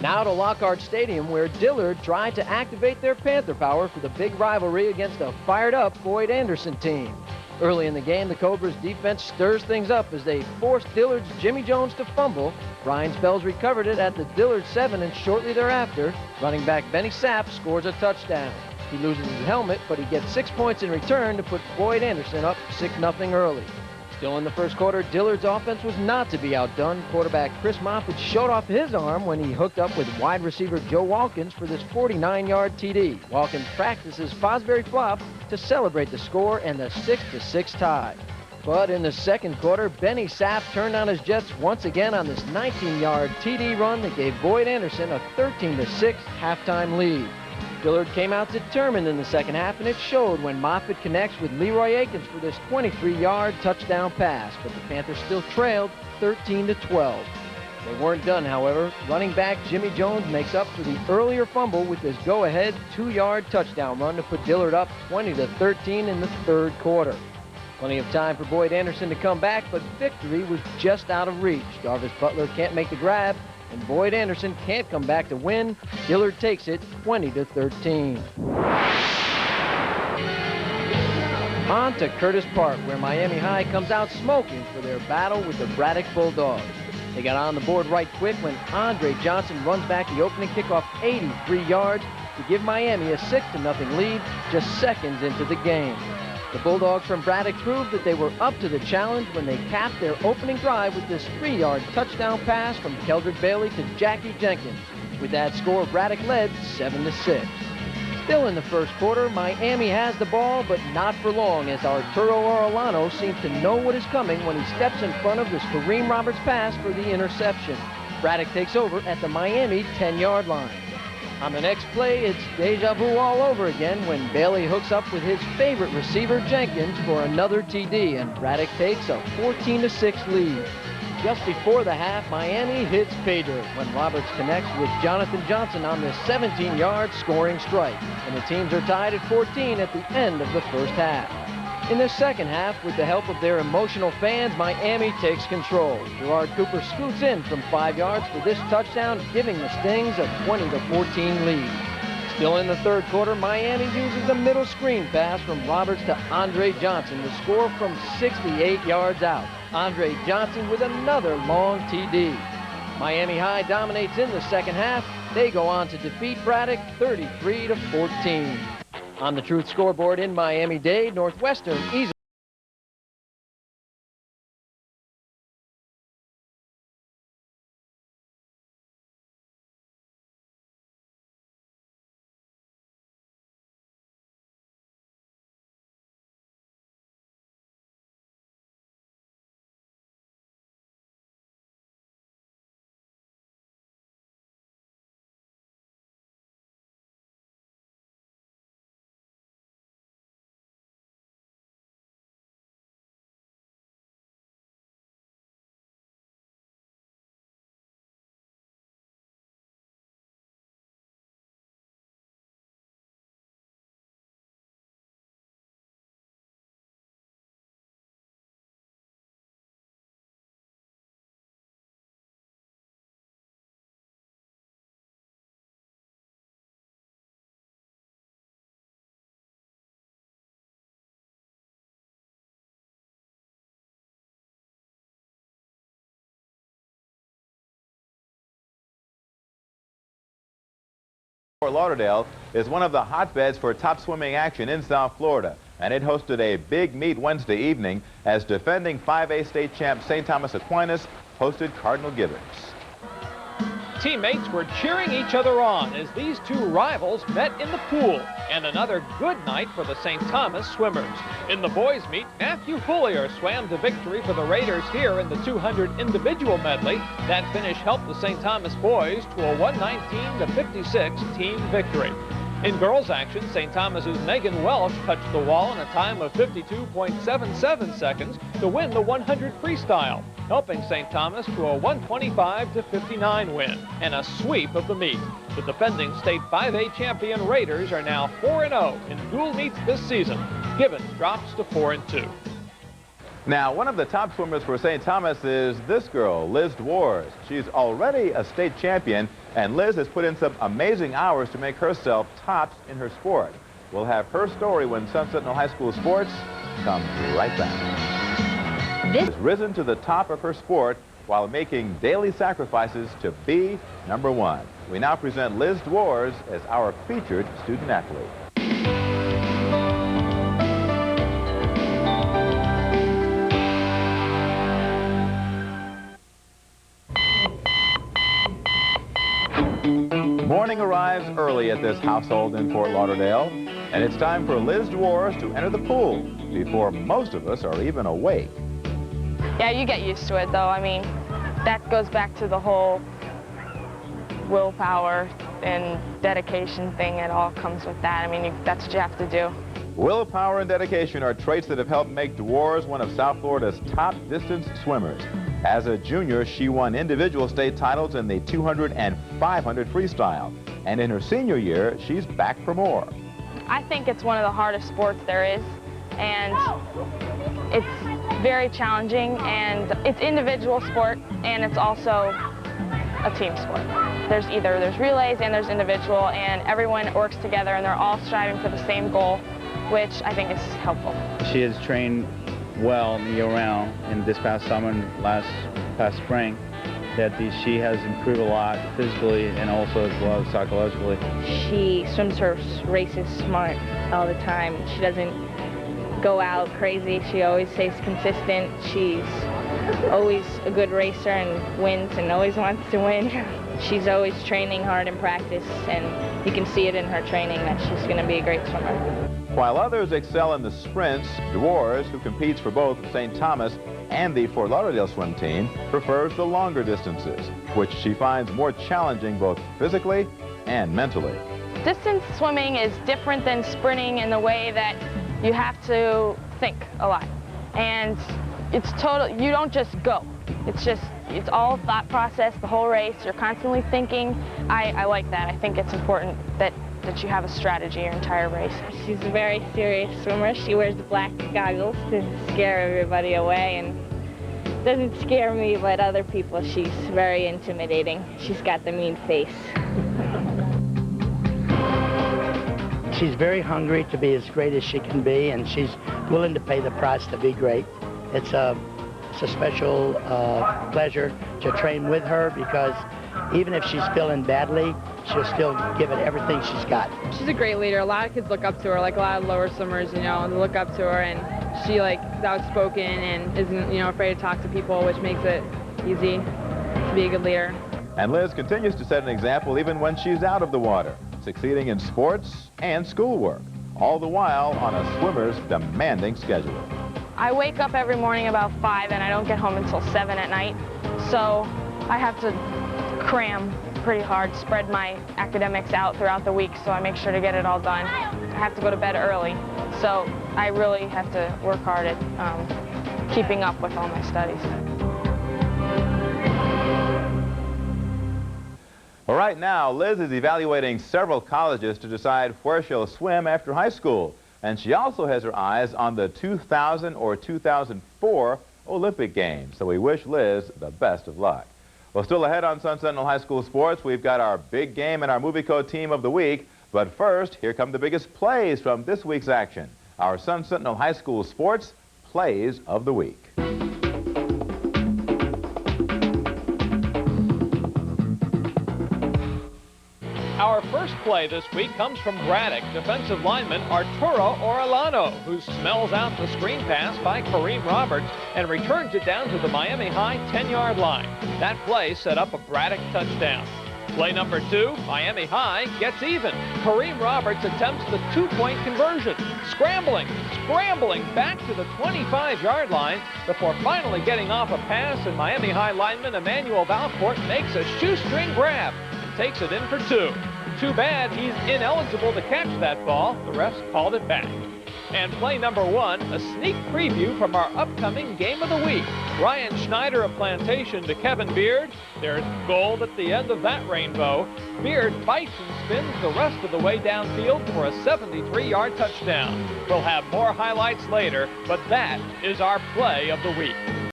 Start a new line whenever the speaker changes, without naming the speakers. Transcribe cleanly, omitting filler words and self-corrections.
Now to Lockhart Stadium, where Dillard tried to activate their Panther power for the big rivalry against a fired-up Boyd Anderson team. Early in the game, the Cobras' defense stirs things up as they force Dillard's Jimmy Jones to fumble. Brian Spells recovered it at the Dillard 7, and shortly thereafter, running back Benny Sapp scores a touchdown. He loses his helmet, but he gets 6 points in return to put Boyd Anderson up 6-0 early. Still in the first quarter, Dillard's offense was not to be outdone. Quarterback Chris Moffitt showed off his arm when he hooked up with wide receiver Joe Walkins for this 49-yard TD. Walkins practices Fosbury flop to celebrate the score and the 6-6 tie. But in the second quarter, Benny Sapp turned on his Jets once again on this 19-yard TD run that gave Boyd Anderson a 13-6 halftime lead. Dillard came out determined in the second half, and it showed when Moffitt connects with Leroy Akins for this 23-yard touchdown pass, but the Panthers still trailed 13-12. They weren't done, however. Running back Jimmy Jones makes up for the earlier fumble with this go-ahead 2-yard touchdown run to put Dillard up 20-13 in the third quarter. Plenty of time for Boyd Anderson to come back, but victory was just out of reach. Jarvis Butler can't make the grab, and Boyd Anderson can't come back to win. Dillard takes it 20-13. On to Curtis Park, where Miami High comes out smoking for their battle with the Braddock Bulldogs. They got on the board right quick when Andre Johnson runs back the opening kickoff 83 yards to give Miami a 6-0 lead just seconds into the game. The Bulldogs from Braddock proved that they were up to the challenge when they capped their opening drive with this 3-yard touchdown pass from Keldrick Bailey to Jackie Jenkins. With that score, Braddock led 7-6. Still in the first quarter, Miami has the ball, but not for long, as Arturo Orellano seems to know what is coming when he steps in front of this Kareem Roberts pass for the interception. Braddock takes over at the Miami 10-yard line. On the next play, it's deja vu all over again when Bailey hooks up with his favorite receiver, Jenkins, for another TD, and Braddock takes a 14-6 lead. Just before the half, Miami hits pay dirt when Roberts connects with Jonathan Johnson on this 17-yard scoring strike, and the teams are tied at 14 at the end of the first half. In the second half, with the help of their emotional fans, Miami takes control. Gerard Cooper scoots in from 5 yards for this touchdown, giving the Stings a 20-14 lead. Still in the third quarter, Miami uses a middle screen pass from Roberts to Andre Johnson to score from 68 yards out. Andre Johnson with another long TD. Miami High dominates in the second half. They go on to defeat Braddock 33-14. On the Truth scoreboard in Miami-Dade, Northwestern easily
Fort Lauderdale is one of the hotbeds for top swimming action in South Florida, and it hosted a big meet Wednesday evening as defending 5A state champ St. Thomas Aquinas hosted Cardinal Gibbons.
Teammates were cheering each other on as these two rivals met in the pool, and another good night for the St. Thomas swimmers. In the boys' meet, Matthew Fullier swam to victory for the Raiders here in the 200 individual medley. That finish helped the St. Thomas boys to a 119-56 team victory. In girls' action, St. Thomas's Megan Welch touched the wall in a time of 52.77 seconds to win the 100 freestyle, helping St. Thomas to a 125-59 win and a sweep of the meet. The defending state 5A champion Raiders are now 4-0 in dual meets this season. Gibbons drops to 4-2.
Now, one of the top swimmers for St. Thomas is this girl, Liz Dwars. She's already a state champion, and Liz has put in some amazing hours to make herself tops in her sport. We'll have her story when Sun Sentinel High School Sports comes right back. Liz has risen to the top of her sport while making daily sacrifices to be #1. We now present Liz Dwars as our featured student athlete. Morning arrives early at this household in Fort Lauderdale, and it's time for Liz Dwars to enter the pool before most of us are even awake.
Yeah, you get used to it, though. I mean, that goes back to the whole willpower and dedication thing. It all comes with that. I mean, that's what you have to do.
Willpower and dedication are traits that have helped make Dwars one of South Florida's top distance swimmers. As a junior, she won individual state titles in the 200 and 500 freestyle. And in her senior year, she's back for more.
I think it's one of the hardest sports there is, and it's very challenging, and it's individual sport, and it's also a team sport. There's relays and there's individual, and everyone works together, and they're all striving for the same goal, which I think is helpful.
She has trained well year-round, and this past summer and past spring, that she has improved a lot physically and also as well as psychologically.
She swims her races smart all the time. She doesn't go out crazy. She always stays consistent. She's always a good racer and wins and always wants to win. She's always training hard in practice, and you can see it in her training that she's going to be a great swimmer.
While others excel in the sprints, Dwars, who competes for both St. Thomas and the Fort Lauderdale swim team, prefers the longer distances, which she finds more challenging both physically and mentally.
Distance swimming is different than sprinting in the way that you have to think a lot. And it's you don't just go. It's all thought process, the whole race. You're constantly thinking. I like that. I think it's important that you have a strategy your entire race.
She's a very serious swimmer. She wears the black goggles to scare everybody away, and doesn't scare me, but other people, she's very intimidating. She's got the mean face.
She's very hungry to be as great as she can be, and she's willing to pay the price to be great. It's a special pleasure to train with her, because even if she's feeling badly, she'll still give it everything she's got.
She's a great leader. A lot of kids look up to her, like a lot of lower swimmers, you know, look up to her, and she is outspoken and isn't, afraid to talk to people, which makes it easy to be a good leader.
And Liz continues to set an example even when she's out of the water, succeeding in sports and schoolwork, all the while on a swimmer's demanding schedule.
I wake up every morning about 5, and I don't get home until 7 at night, so I have to cram pretty hard, spread my academics out throughout the week, so I make sure to get it all done. I have to go to bed early, so I really have to work hard at keeping up with all my studies.
Well, right now, Liz is evaluating several colleges to decide where she'll swim after high school. And she also has her eyes on the 2000 or 2004 Olympic Games. So we wish Liz the best of luck. Well, still ahead on Sun Sentinel High School Sports, we've got our big game and our Movie Code Team of the Week. But first, here come the biggest plays from this week's action. Our Sun Sentinel High School Sports Plays of the Week.
Our first play this week comes from Braddock defensive lineman Arturo Orellano, who smells out the screen pass by Kareem Roberts and returns it down to the Miami High 10-yard line. That play set up a Braddock touchdown. Play number 2, Miami High gets even. Kareem Roberts attempts the 2-point conversion, scrambling back to the 25-yard line before finally getting off a pass, and Miami High lineman Emmanuel Valcourt makes a shoestring grab and takes it in for 2. Too bad he's ineligible to catch that ball. The refs called it back. And play number 1, a sneak preview from our upcoming game of the week. Ryan Schneider of Plantation to Kevin Beard. There's gold at the end of that rainbow. Beard fights and spins the rest of the way downfield for a 73-yard touchdown. We'll have more highlights later, but that is our play of the week.